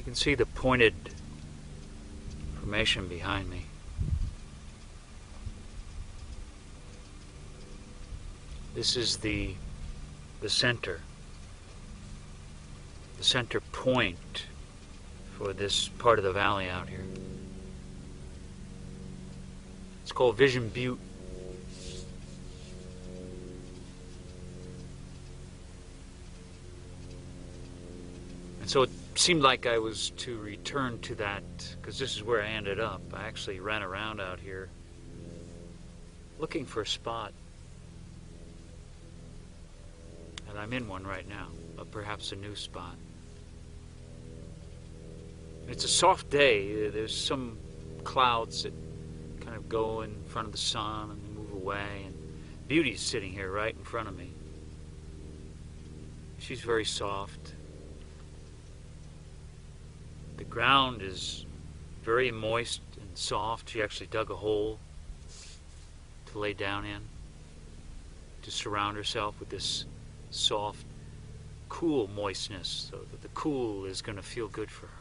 can see the pointed formation behind me. This is the center point for this part of the valley out here. It's called Vision Butte. And so it seemed like I was to return to that, because this is where I ended up. I actually ran around out here looking for a spot. And I'm in one right now, but perhaps a new spot. It's a soft day. There's some clouds that kind of go in front of the sun and move away, and Beauty's sitting here right in front of me. She's very soft. The ground is very moist and soft. She actually dug a hole to lay down in, to surround herself with this soft, cool moistness, so that the cool is going to feel good for her.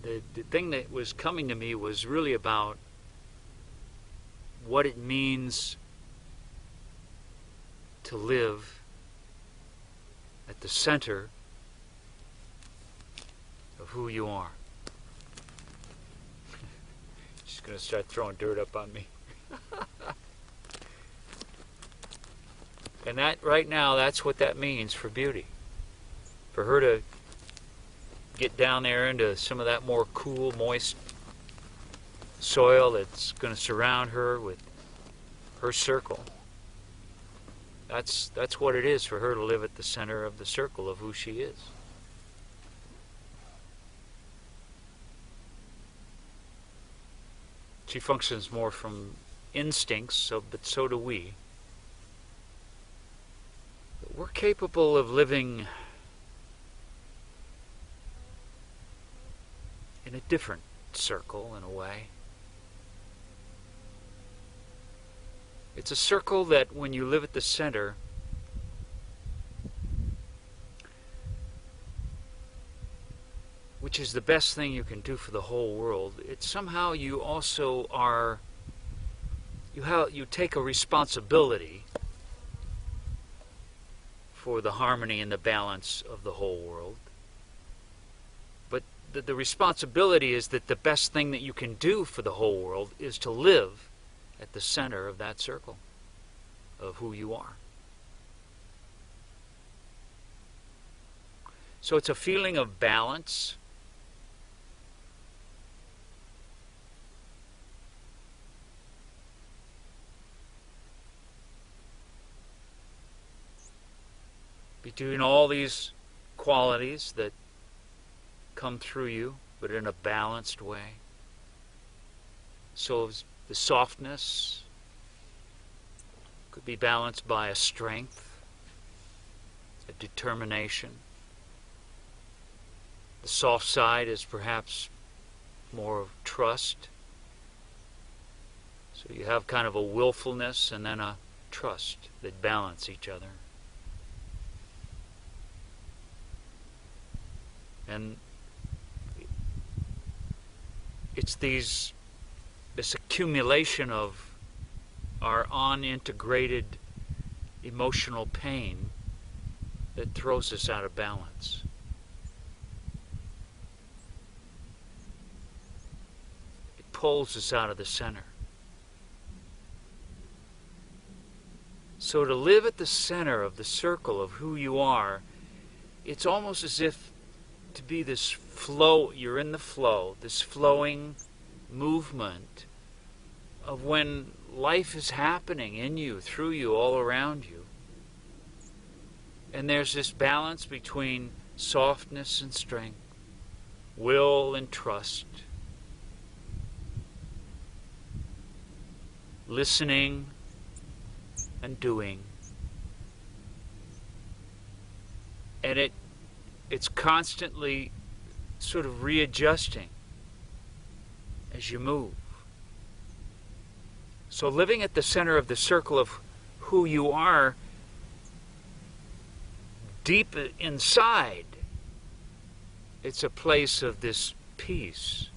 The thing that was coming to me was really about what it means to live at the center of who you are. She's going to start throwing dirt up on me. And that, right now, that's what that means for Beauty. For her to get down there into some of that more cool, moist soil that's going to surround her with her circle. That's what it is for her to live at the center of the circle of who she is. She functions more from instincts, but so do we. But we're capable of living in a different circle, in a way. It's a circle that, when you live at the center, which is the best thing you can do for the whole world, it's somehow you also are, you take a responsibility for the harmony and the balance of the whole world. But the responsibility is that the best thing that you can do for the whole world is to live at the center of that circle of who you are. So it's a feeling of balance. Between all these qualities that come through you, but in a balanced way. So the softness could be balanced by a strength, a determination. The soft side is perhaps more of trust. So you have kind of a willfulness and then a trust that balance each other. And it's this accumulation of our unintegrated emotional pain that throws us out of balance. It pulls us out of the center. So to live at the center of the circle of who you are, it's almost as if to be this flow, you're in the flow, this flowing movement of when life is happening in you, through you, all around you. And there's this balance between softness and strength, will and trust, listening and doing. And it's constantly sort of readjusting as you move. So living at the center of the circle of who you are deep inside, it's a place of this peace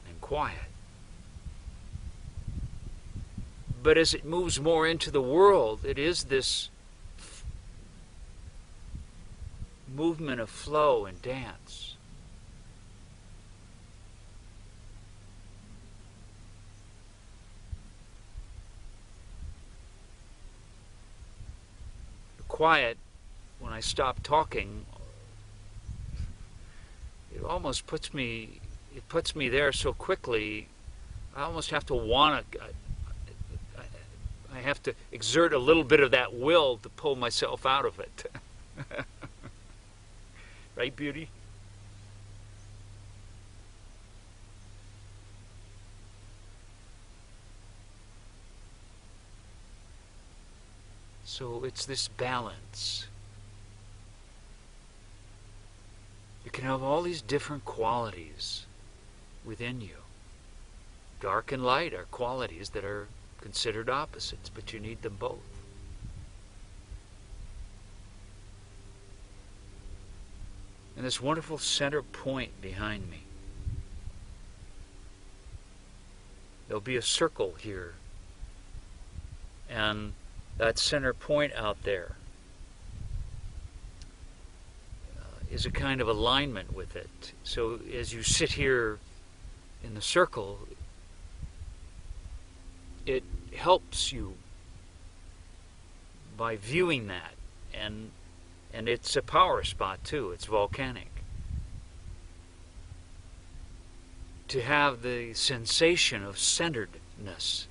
and quiet. But as it moves more into the world, it is this movement of flow and dance. The quiet, when I stop talking, it almost puts me there so quickly. I almost have to I have to exert a little bit of that will to pull myself out of it. Right, beauty? So it's this balance. You can have all these different qualities within you. Dark and light are qualities that are considered opposites, but you need them both. And this wonderful center point behind me. There'll be a circle here. And that center point out there is a kind of alignment with it. So as you sit here in the circle, it helps you by viewing that, and it's a power spot too. It's volcanic. To have the sensation of centeredness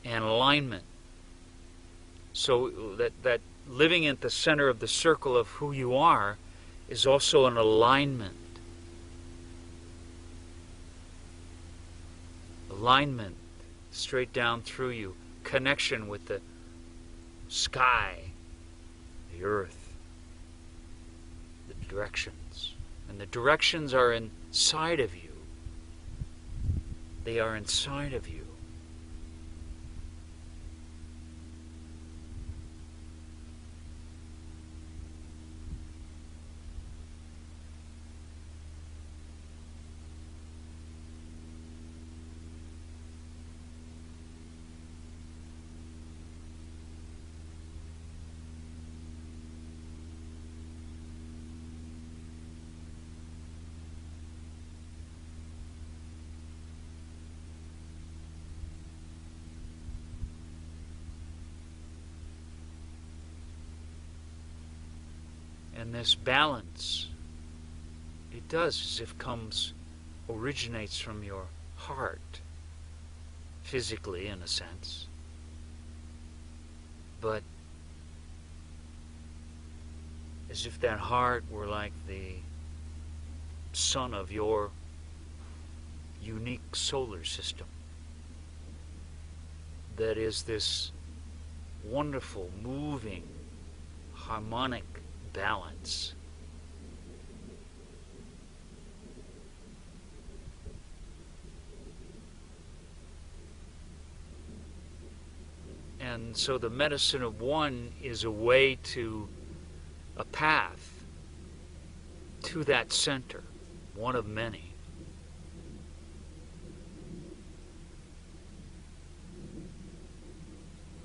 and alignment, so that living at the center of the circle of who you are is also an alignment. Alignment straight down through you, connection with the sky, the earth, the directions. And the directions are inside of you. They are inside of you. And this balance, it does as if originates from your heart, physically in a sense, but as if that heart were like the sun of your unique solar system. That is this wonderful, moving, harmonic balance. And so the medicine of one is a way to, a path to that center, one of many.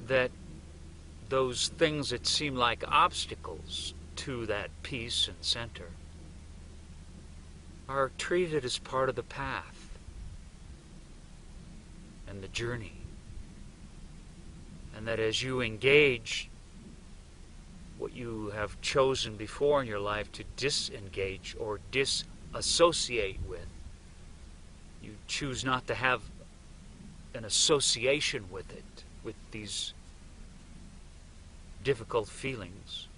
That those things that seem like obstacles to that peace and center are treated as part of the path and the journey. And that as you engage what you have chosen before in your life to disengage or disassociate with, you choose not to have an association with it, with these difficult feelings,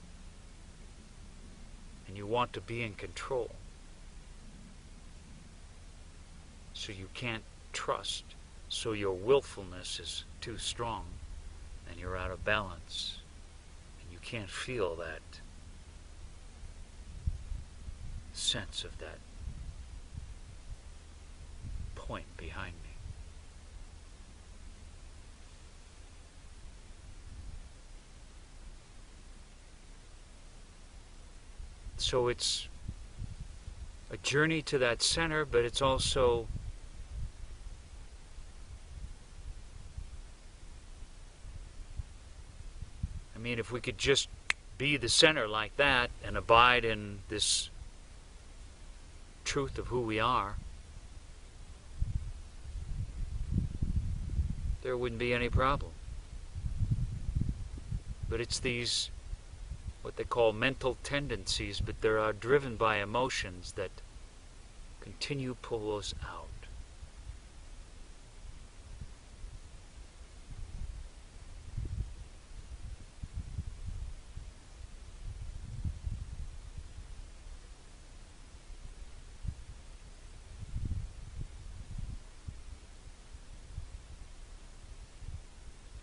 and you want to be in control. So you can't trust, so your willfulness is too strong, and you're out of balance, and you can't feel that sense of that point behind me. So it's a journey to that center, but it's also if we could just be the center like that and abide in this truth of who we are, there wouldn't be any problem. But it's these, what they call mental tendencies, but they are driven by emotions that continue to pull us out.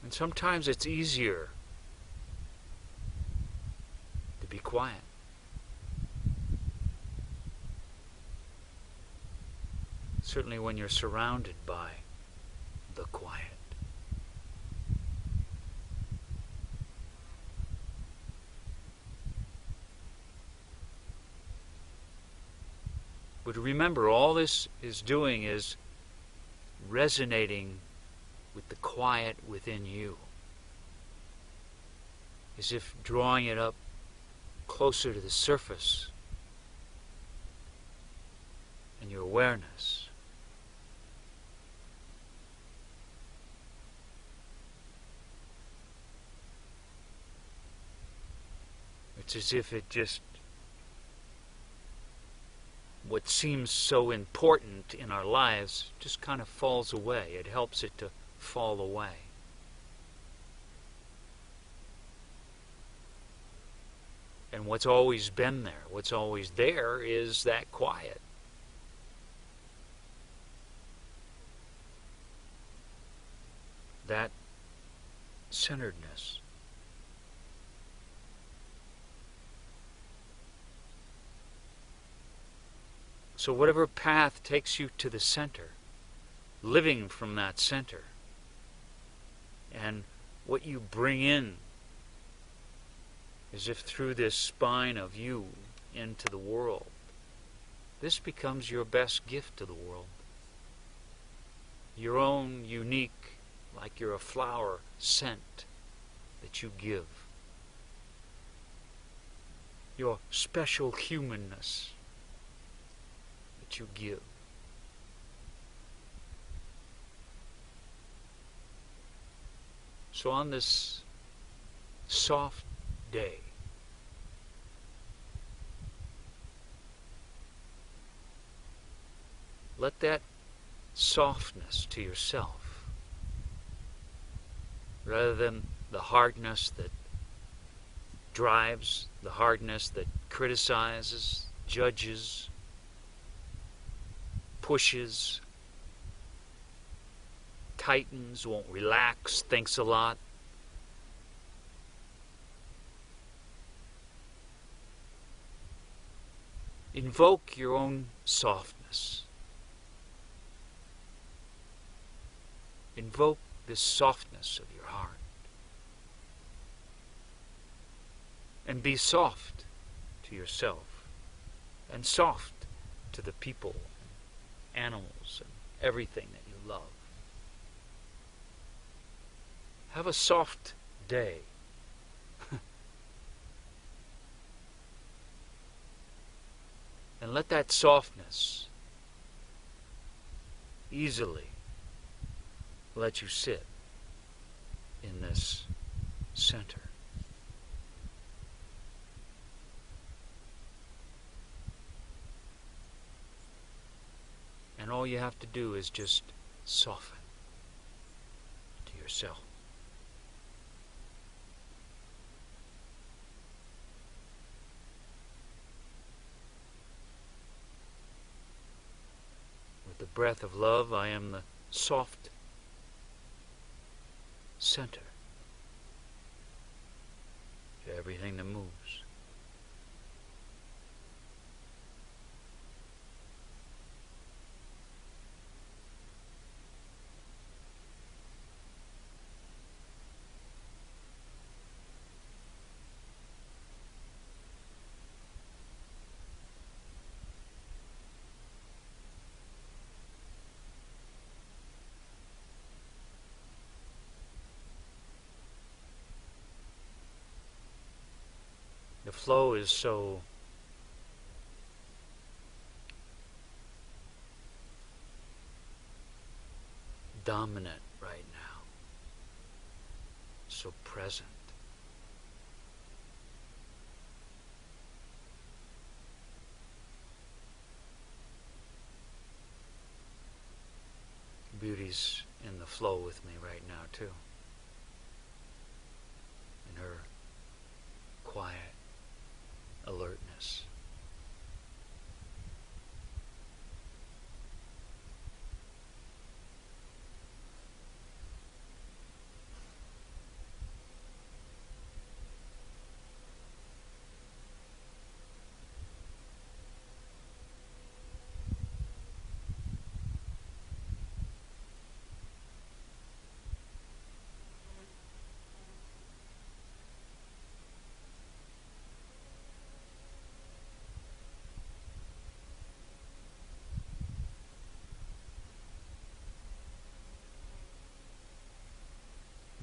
And sometimes it's easier to be quiet. Certainly when you're surrounded by the quiet. But remember, all this is doing is resonating with the quiet within you, as if drawing it up closer to the surface and your awareness. It's as if it just, what seems so important in our lives just kind of falls away. It helps it to fall away. And what's always been there, what's always there, is that quiet. That centeredness. So whatever path takes you to the center, living from that center, and what you bring in, as if through this spine of you into the world, this becomes your best gift to the world. Your own unique, like you're a flower, scent that you give. Your special humanness that you give. So on this soft day, let that softness to yourself, rather than the hardness that drives, the hardness that criticizes, judges, pushes, tightens, won't relax, thinks a lot. Invoke your own softness. Invoke this softness of your heart. And be soft to yourself, and soft to the people, animals, and everything that you love. Have a soft day. And let that softness easily let you sit in this center. And all you have to do is just soften to yourself. With the breath of love, I am the soft center to everything that moves. flow is so dominant right now, so present. Beauty's in the flow with me right now too, in her quiet alertness.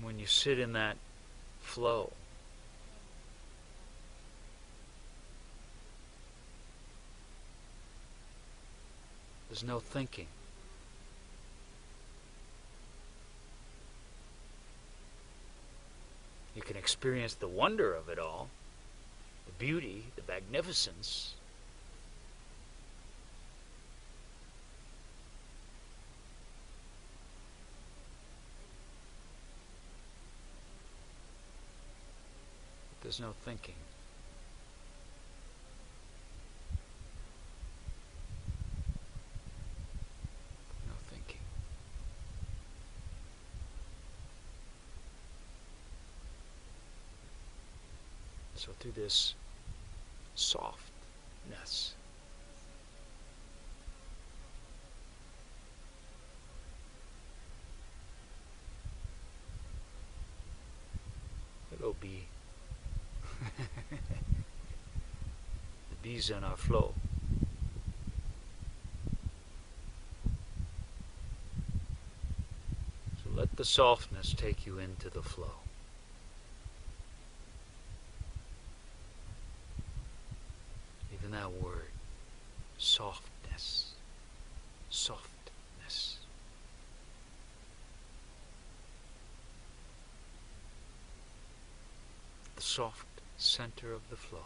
When you sit in that flow, there's no thinking. You can experience the wonder of it all, the beauty, the magnificence. But there's no thinking. No thinking. So through this softness, hello bee. The bees in our flow. So let the softness take you into the flow. Even that word, softness, softness. The soft center of the flow.